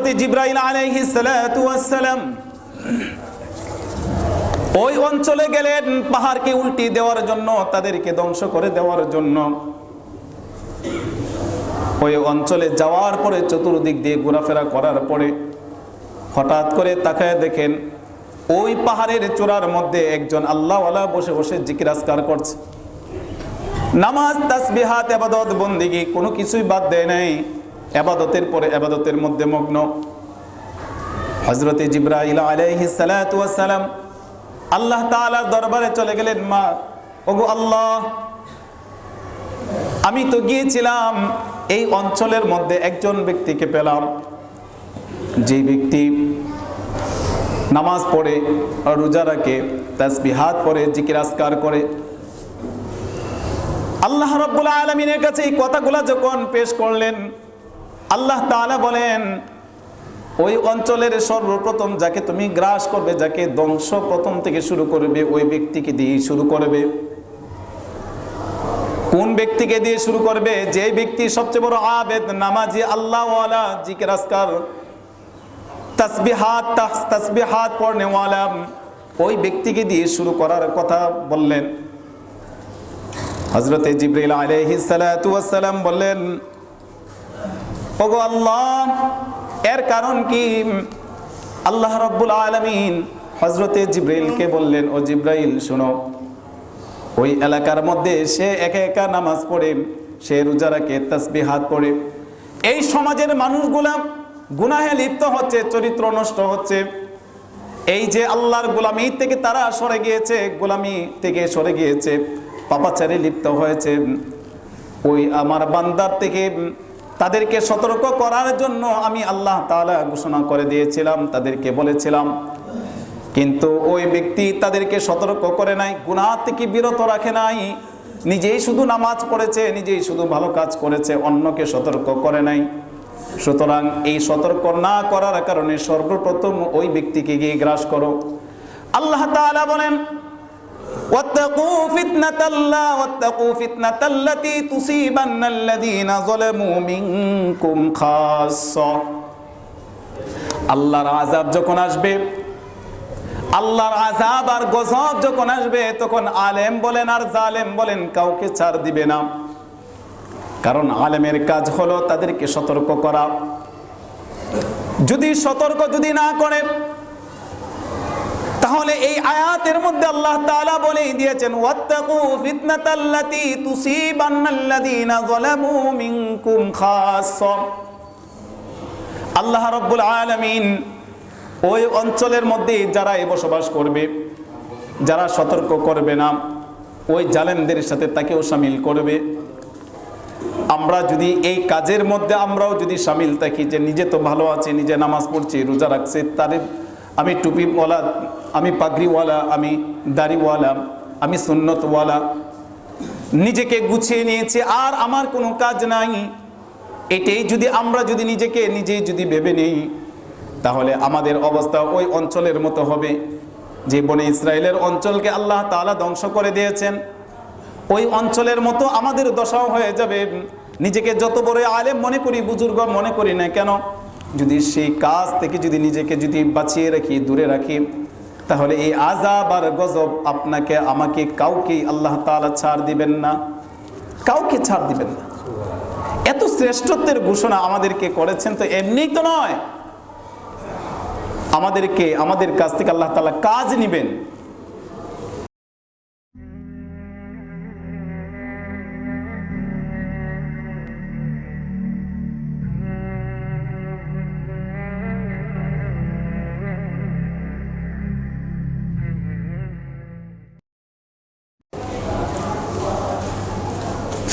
হযরতে জিবরাইল আলাইহিস সালাতু ওয়াস সালাম ওই অঞ্চলে গেলেন পাহাড়কে উল্টি দেওয়ার জন্য, তাদেরকে ধ্বংস করে দেওয়ার জন্য। ওই অঞ্চলে যাওয়ার পরে চতুর্দিক দিয়ে ঘোরাফেরা করার পরে হঠাৎ করে তাকায় দেখেন ওই পাহাড়ের চূড়ার মধ্যে একজন আল্লাহওয়ালা বসে বসে জিকির আজকার করছে। নামাজ, তাসবিহাত, ইবাদত, বন্দেগী কোনো কিছুই বাদ দেয় নাই, ইবাদতের পরে ইবাদতের মধ্যে মগ্ন। হযরতে জিবরাইল আলাইহিস সালাতু ওয়াস সালাম আল্লাহ তাআলার দরবারে চলে গেলেন। মা, ওগো আল্লাহ, আমি তো গিয়েছিলাম এই অঞ্চলের মধ্যে একজন ব্যক্তিকে পেলাম, যে ব্যক্তি নামাজ পড়ে, রোজা রাখে, তাসবিহাত পড়ে, জিকির আজকার করে। আল্লাহ রাব্বুল আলামিনের কাছে এই কথাগুলো যখন পেশ করলেন, আল্লাহ তাআলা বলেন, ওই অঞ্চলের সর্বপ্রথম যাকে তুমি গ্রাস করবে, যাকে ধ্বংস প্রথম থেকে শুরু করবে, ওই ব্যক্তিকে দিয়ে শুরু করবে। কোন ব্যক্তিকে দিয়ে শুরু করবে? যে ব্যক্তি সবচেয়ে বড় আবেদ, নামাজি, আল্লাহওয়ালা, জিকির আজকার, তাসবিহাত পড়নেওয়ালা, ওই ব্যক্তিকে দিয়ে শুরু করার কথা বললেন। হযরতে জিবরাইল আলাইহিস সালাতু ওয়াস সালাম বললেন, ওগো আল্লাহ, এর কারণ কি? আল্লাহ রাব্বুল আলামিন হযরতে জিবরাইলকে বললেন, ও জিবরাইল শোনো, ওই এলাকার মধ্যে সে একা একা নামাজ পড়ে, সে রোজা রাখে, তাসবিহাত পড়ে, এই সমাজের মানুষগুলা গুনাহে লিপ্ত হচ্ছে, চরিত্র নষ্ট হচ্ছে। এই যে আল্লাহর গোলামি থেকে তারা সরে গিয়েছে, গোলামি থেকে সরে গিয়েছে, পাপাচারে লিপ্ত হয়েছে। ওই আমার বান্দার থেকে তাদেরকে সতর্ক করার জন্য আমি আল্লাহ তাআলা ঘোষণা করে দিয়েছিলাম, তাদেরকে বলেছিলাম, কিন্তু ওই ব্যক্তি তাদেরকে সতর্ক করে নাই, গুনাহ থেকে বিরত রাখে নাই, নিজেই শুধু নামাজ পড়েছে, নিজেই শুধু ভালো কাজ করেছে, অন্যকে সতর্ক করে নাই। সুতরাং এই সতর্ক না করার কারণে সর্বপ্রথম ওই ব্যক্তিকে গিয়ে গ্রাস করো। আল্লাহ তাআলা বলেন, ওয়াত্তাকু ফিতনাতাল্লাতী তুসিবান্নাল্লাযীনা যালামু মিনকুম খাসসা। আল্লাহর আযাব যখন আসবে, আল্লাহর আযাব আর গজব যখন আসবে, তখন আলেম বলেন আর জালেম বলেন কাউকে ছাড় দিবে না। কারণ আলেমের কাজ হলো তাদেরকে সতর্ক করা। যদি সতর্ক যদি না করে, তাহলে এই আয়াতের মধ্যে আল্লাহ তাআলা বলেই দিয়েছেন, ওয়াত্তাকু ফিতনাতাল্লাতী তুসিবান্নাল্লাযীনা যালামু মিনকুম খাসসা। আল্লাহ রাব্বুল আলামিন ওই অঞ্চলের মধ্যে যারা বসবাস করবে, যারা সতর্ক করবে না, ওই জালেমদের সাথে তাকেও শামিল করবে। আমরা যদি এই কাজের মধ্যে আমরাও যদি শামিল থাকি, যে নিজে তো ভালো আছে, নিজে নামাজ পড়ছি, রোজা রাখছে, তার আমি টুপিওয়ালা, আমি পাগড়িওয়ালা, আমি দাড়িওয়ালা, আমি সুন্নতওয়ালা, নিজেকে গুছিয়ে নিয়েছি, আর আমার কোনো কাজ নাই, এটাই যদি আমরা যদি নিজেকে নিজেই যদি ভেবে নেই, তাহলে আমাদের অবস্থা ওই অঞ্চলের মতো হবে যে বনে ইসরায়েলের অঞ্চলকে আল্লাহ তাআলা ধ্বংস করে দিয়েছেন। ওই অঞ্চলের মতো আমাদের দশাও হয়ে যাবে। নিজেকে যত বড় আলেম মনে করি, বুজুর্গ মনে করি না কেন, যদি সেই কাজ থেকে যদি নিজেকে যদি বাঁচিয়ে রাখি, দূরে রাখি, তাহলে এই আযাব আর গজব আপনাকে আমাকে কাউকে আল্লাহ তাআলা ছাড় দিবেন না, কাউকে ছাড় দিবেন না। এত শ্রেষ্ঠত্বের ঘোষণা আমাদেরকে করেছেন, তো এমনি তো নয়, আমাদেরকে আমাদের কাছ থেকে আল্লাহ তাআলা কাজ নিবেন।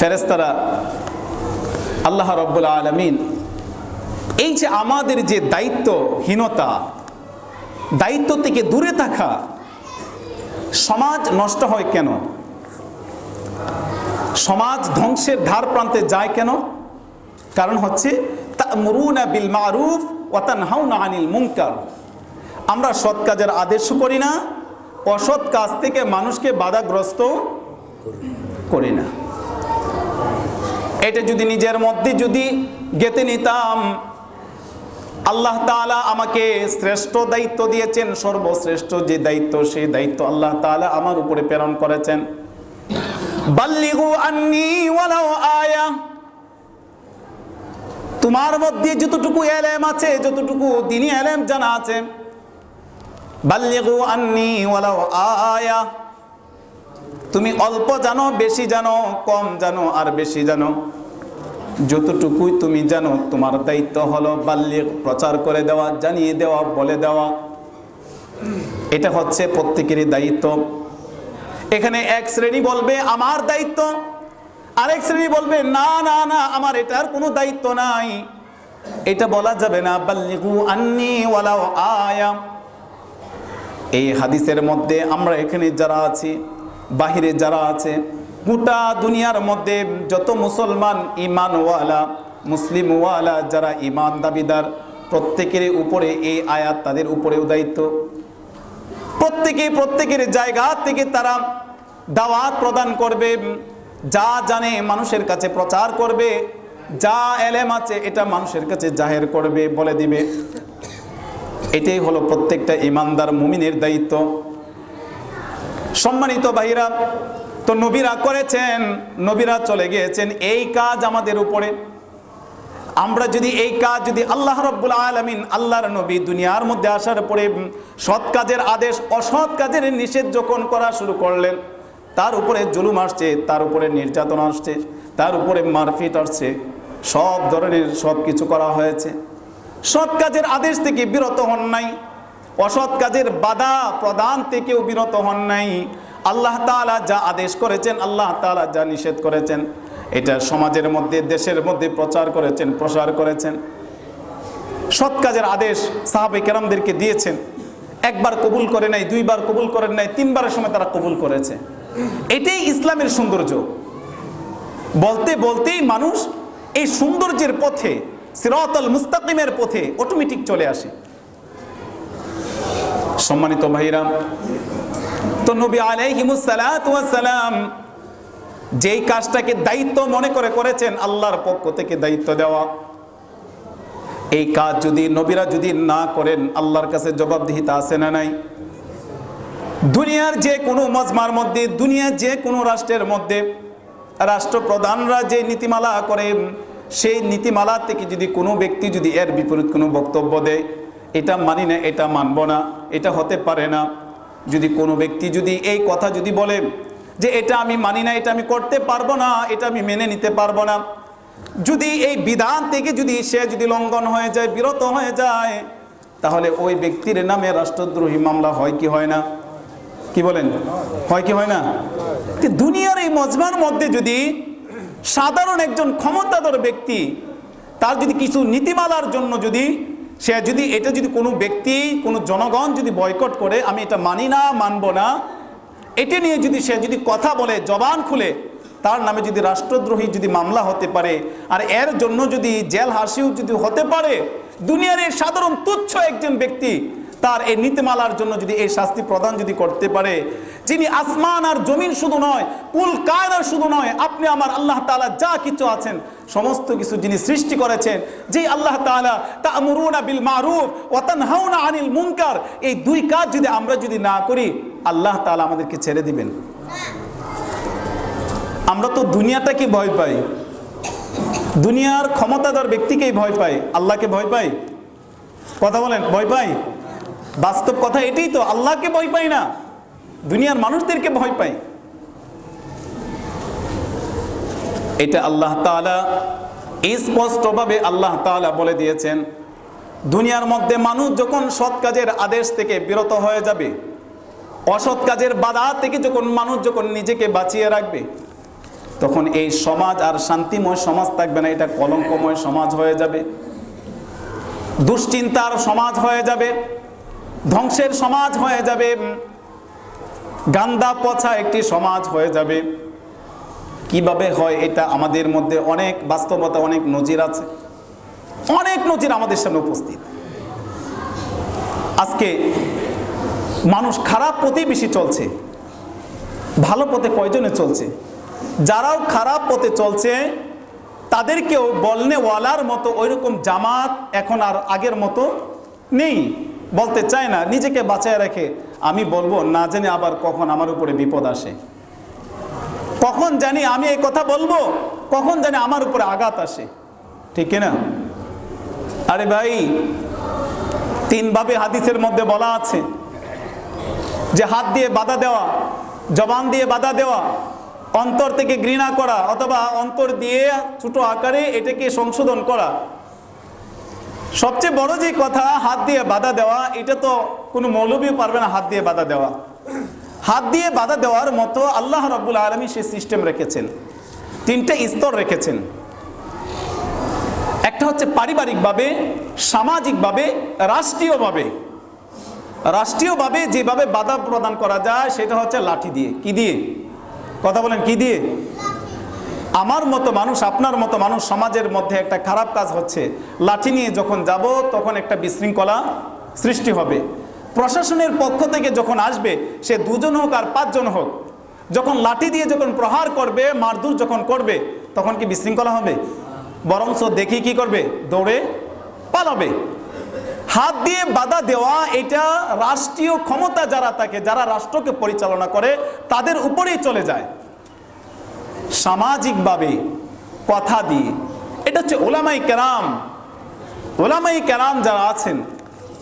ফেরেশতারা আল্লাহ রাব্বুল আলামিন এই যে আমাদের যে দায়িত্বহীনতা, দায়িত্ব থেকে দূরে থাকা, সমাজ নষ্ট হয় কেন, সমাজ ধ্বংসের ধার প্রান্তে যায় কেন? কারণ হচ্ছে তা'মুরুনা বিল মারুফ ওয়া তানহাউনা আনিল মুনকার। আমরা সৎ কাজের আদেশ করি না, অসৎ কাজ থেকে মানুষকে বাধাগ্রস্ত করি না। এটা যদি নিজের মধ্যে যদি গেঁথে নিতাম, আল্লাহ তাআলা আমাকে শ্রেষ্ঠ দায়িত্ব দিয়েছেন, সর্বশ্রেষ্ঠ যে দায়িত্ব, সেই দায়িত্ব আল্লাহ তাআলা আমার উপরে প্রেরণ করেছেন। বাল্লিগু আন্নী ওয়ালাউ আয়া, তোমার মধ্যে যতটুকু ইলম আছে, যতটুকু দ্বীনি ইলম জানা আছে, বাল্লিগু আন্নী ওয়ালাউ আয়া, তুমি অল্প জানো, বেশি জানো, কম জানো আর বেশি জানো, যতটুকুই তুমি জানো তোমার দায়িত্ব হলো বাল্লিগ, প্রচার করে দেওয়া, জানিয়ে দেওয়া, বলে দেওয়া। এটা হচ্ছে প্রত্যেকেরই দায়িত্ব। এখানে এক শ্রেণী বলবে আমার দায়িত্ব, আরেক শ্রেণী বলবে না না না, আমার এটার কোনো দায়িত্ব নাই। এটা বলা যাবে না। বাল্লিগু আন্নী ওয়ালাউ আয়া, এই হাদিসের মধ্যে আমরা এখানে যারা আছি, বাহিরে যারা আছে, গোটা দুনিয়ার মধ্যে যত মুসলমান ইমানওয়ালা, মুসলিমওয়ালা যারা ইমান দাবিদার, প্রত্যেকের উপরে এই আয়াত, তাদের উপরেও দায়িত্ব। প্রত্যেকের জায়গা থেকে তারা দাওয়াত প্রদান করবে, যা জানে মানুষের কাছে প্রচার করবে, যা এলেম আছে এটা মানুষের কাছে জাহের করবে, বলে দিবে। এটাই হলো প্রত্যেকটা ইমানদার মুমিনের দায়িত্ব। সম্মানিত ভাইরা, তো নবীরা করেছেন, নবীরা চলে গিয়েছেন, এই কাজ আমাদের উপরে। আমরা যদি এই কাজ, যদি আল্লাহ রাব্বুল আলামিন, আল্লাহর নবী দুনিয়ার মধ্যে আসার পরে সৎ কাজের আদেশ, অসৎ কাজের নিষেধ যখন করা শুরু করলেন, তার উপরে জুলুম আসছে, তার উপরে নির্যাতন আসছে, তার উপরে মারপিট আসছে, সব ধরনের সব কিছু করা হয়েছে। সৎ কাজের আদেশ থেকে বিরত হন নাই, অসৎ কাজের বাধা প্রদান থেকেও বিরত হন নাই। আল্লাহ তাআলা যা আদেশ করেছেন, আল্লাহ তাআলা যা নিষেধ করেছেন, এটা সমাজের মধ্যে, দেশের মধ্যে প্রচার করেছেন, প্রসার করেছেন। সৎ কাজের আদেশ সাহাবে কেরামদেরকে দিয়েছেন, একবার কবুল করে নাই, দুইবার কবুল করেন নাই, তিনবারের সময় তারা কবুল করেছে। এটাই ইসলামের সৌন্দর্য। বলতে বলতেই মানুষ এই সৌন্দর্যের পথে, সিরাতাল মুস্তাকিমের পথে অটোমেটিক চলে আসে। সম্মানিত ভাইরা, তো নবী আলাইহিমুস সালাতু ওয়াস সালাম যেই কাজটাকে দায়িত্ব মনে করে করেছেন, আল্লাহর পক্ষ থেকে দায়িত্ব দেওয়া, এই কাজ যদি নবীরা যদি না করেন, আল্লাহর কাছে জবাবদিহিতা আছে না নাই? দুনিয়ার যে কোনো মজমার মধ্যে, দুনিয়ার যে কোনো রাষ্ট্রের মধ্যে রাষ্ট্রপ্রধানরা যে নীতিমালা করে, সেই নীতিমালা থেকে যদি কোনো ব্যক্তি যদি এর বিপরীত কোনো বক্তব্য দেয়, এটা মানি না, এটা মানব না, এটা হতে পারে না। যদি কোনো ব্যক্তি যদি এই কথা যদি বলে যে এটা আমি মানি না, এটা আমি করতে পারবো না, এটা আমি মেনে নিতে পারবো না, যদি এই বিধান থেকে যদি সে যদি লঙ্ঘন হয়ে যায়, বিরত হয়ে যায়, তাহলে ওই ব্যক্তির নামে রাষ্ট্রদ্রোহী মামলা হয় কি হয় না? কি বলেন, হয় কি হয় না? দুনিয়ার এই মজমার মধ্যে যদি সাধারণ একজন ক্ষমতাধর ব্যক্তি, তার যদি কিছু নীতিমালার জন্য যদি সে যদি এটা যদি কোনো ব্যক্তি, কোনো জনগণ যদি বয়কট করে, আমি এটা মানি না, মানব না, এটা নিয়ে যদি সে যদি কথা বলে, জবান খুলে, তার নামে যদি রাষ্ট্রদ্রোহী যদি মামলা হতে পারে, আর এর জন্য যদি জেল হাসিও যদি হতে পারে, দুনিয়ার এই সাধারণ তুচ্ছ একজন ব্যক্তি তার এই নীতিমালার জন্য যদি এই শাস্তি প্রদান যদি করতে পারে, যিনি আসমান আর জমিন শুধু নয়, কুল কায়নাত শুধু নয়, আপনি আমার আল্লাহ তাআলা যা কিছু আছেন সমস্ত কিছু যিনি সৃষ্টি করেছেন, যে আল্লাহ তাআলা তা'মুরুনা বিল মারুফ ওয়া তানহাউনা আনিল মুনকার, এই দুই কাজ যদি আমরা যদি না করি, আল্লাহ তাআলা আমাদেরকে ছেড়ে দিবেন। আমরা তো দুনিয়াটাকে ভয় পাই, দুনিয়ার ক্ষমতাধর ব্যক্তিকেই ভয় পাই, আল্লাহকে ভয় পাই? কথা বলেন, ভয় পাই? বাস্তব কথা এটাই তো, আল্লাহকে ভয় পাই না, দুনিয়ার মানুষদেরকে ভয় পাই। এটা আল্লাহ তাআলা স্পষ্টভাবে আল্লাহ তাআলা বলে দিয়েছেন, দুনিয়ার মধ্যে মানুষ যখন সৎ কাজের আদেশ থেকে বিরত হয়ে যাবে, অসৎ কাজের বাধা থেকে যখন মানুষ যখন নিজেকে বাঁচিয়ে রাখবে, তখন এই সমাজ আর শান্তিময় সমাজ থাকবে না, এটা কলঙ্কময় সমাজ হয়ে যাবে, দুশ্চিন্তার সমাজ হয়ে যাবে, ধ্বংসের সমাজ হয়ে যাবে, গান্দা পচা একটি সমাজ হয়ে যাবে। কিভাবে হয় এটা আমাদের মধ্যে অনেক বাস্তবতা, অনেক নজির আছে, অনেক নজির আমাদের সামনে উপস্থিত। আজকে মানুষ খারাপ পথে বেশি চলছে, ভালো পথে কয়জনে চলছে? যারাও খারাপ পথে চলছে তাদেরকেও বলনেওয়ালার মতো ওইরকম জামাত এখন আর আগের মতো নেই, বলতে চায় না, নিজেকে বাঁচায় রাখে। আমি বলবো না জানি আবার কখন আমার উপরে বিপদ আসে, কখন জানি আমি এই কথা বলবো, কখন জানি আমার উপরে আঘাত আসে, ঠিক না? আরে ভাই, তিনভাবে হাদিসের মধ্যে বলা আছে যে হাত দিয়ে বাধা দেওয়া, জবান দিয়ে বাধা দেওয়া, অন্তর থেকে ঘৃণা করা, অথবা অন্তর দিয়ে ছোট আকারে এটাকে সংশোধন করা। সবচেয়ে বড় যে কথা, হাত দিয়ে বাধা দেওয়া, এটা তো কোনো মৌলবী পারবে না হাত দিয়ে বাধা দেওয়া। হাত দিয়ে বাধা দেওয়ার মতো আল্লাহ রাব্বুল আলামিন সেই সিস্টেম রেখেছেন, তিনটা স্তর রেখেছেন। একটা হচ্ছে পারিবারিকভাবে, সামাজিকভাবে, রাষ্ট্রীয়ভাবে। রাষ্ট্রীয়ভাবে যেভাবে বাধা প্রদান করা যায় সেটা হচ্ছে লাঠি দিয়ে। কি দিয়ে? কথা বলেন, কি দিয়ে? আমার মতো মানুষ, আপনার মতো মানুষ, সমাজের মধ্যে একটা খারাপ কাজ হচ্ছে, লাঠি নিয়ে যখন যাব তখন একটা বিশৃঙ্খলা সৃষ্টি হবে। প্রশাসনের পক্ষ থেকে যখন আসবে, সে 2 জন হোক আর 5 জন হোক, যখন লাঠি দিয়ে যখন প্রহার করবে, মারধর যখন করবে, তখন কি বিশৃঙ্খলা হবে? বরঞ্চ দেখি কি করবে? দৌড়ে পালাবে। হাত দিয়ে বাধা দেওয়া এটা রাষ্ট্রীয় ক্ষমতা যারা থাকে, যারা রাষ্ট্রকে পরিচালনা করে, তাদের উপরেই চলে যায়। সামাজিকভাবে কথা দিয়ে, এটা হচ্ছে ওলামায়ে কেরাম। ওলামায়ে কেরাম যারা আছেন,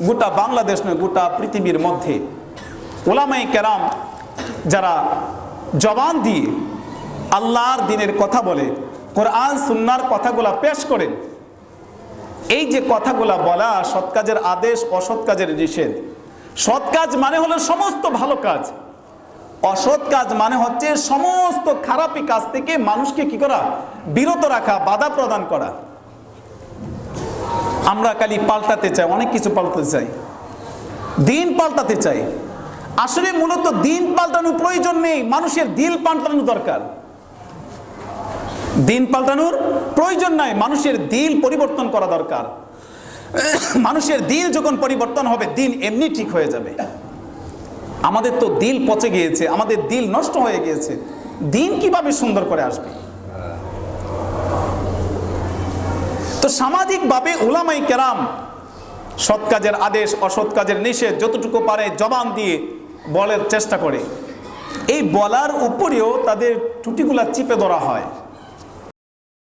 গোটা বাংলাদেশ নয় গোটা পৃথিবীর মধ্যে ওলামায়ে কেরাম যারা জবান দিয়ে আল্লাহর দ্বীনের কথা বলে, কোরআন সুন্নাহর কথাগুলা পেশ করেন, এই যে কথাগুলা বলা, সৎ কাজের আদেশ, অসৎ কাজের নিষেধ। সৎ কাজ মানে হলো সমস্ত ভালো কাজ, অসৎ কাজ মানে হচ্ছে সমস্ত খারাপি কাজ থেকে মানুষকে কি করা? বিরত রাখা, বাধা প্রদান করা। আমরা খালি পাল্টাতে চাই, অনেক কিছু পাল্টাতে চাই, দিন পাল্টাতে চাই। আসলে মূলত দিন পাল্টানোর প্রয়োজন নেই, মানুষের দিল পাল্টানো দরকার। দিন পাল্টানোর প্রয়োজন নাই, মানুষের দিল পরিবর্তন করা দরকার। মানুষের দিল যখন পরিবর্তন হবে, দিন এমনি ঠিক হয়ে যাবে। আমাদের তো দিল পচে গিয়েছে, আমাদের দিল নষ্ট হয়ে গিয়েছে, দিন কিভাবে সুন্দর করে আসবে? তো সামাজিকভাবে উলামায়ে কেরাম সৎ কাজের আদেশ, অসৎ কাজের নিষেধ যতটুকু পারে জবান দিয়ে বলার চেষ্টা করে। এই বলার উপরেও তাদের ত্রুটিগুলা চিপে ধরা হয়।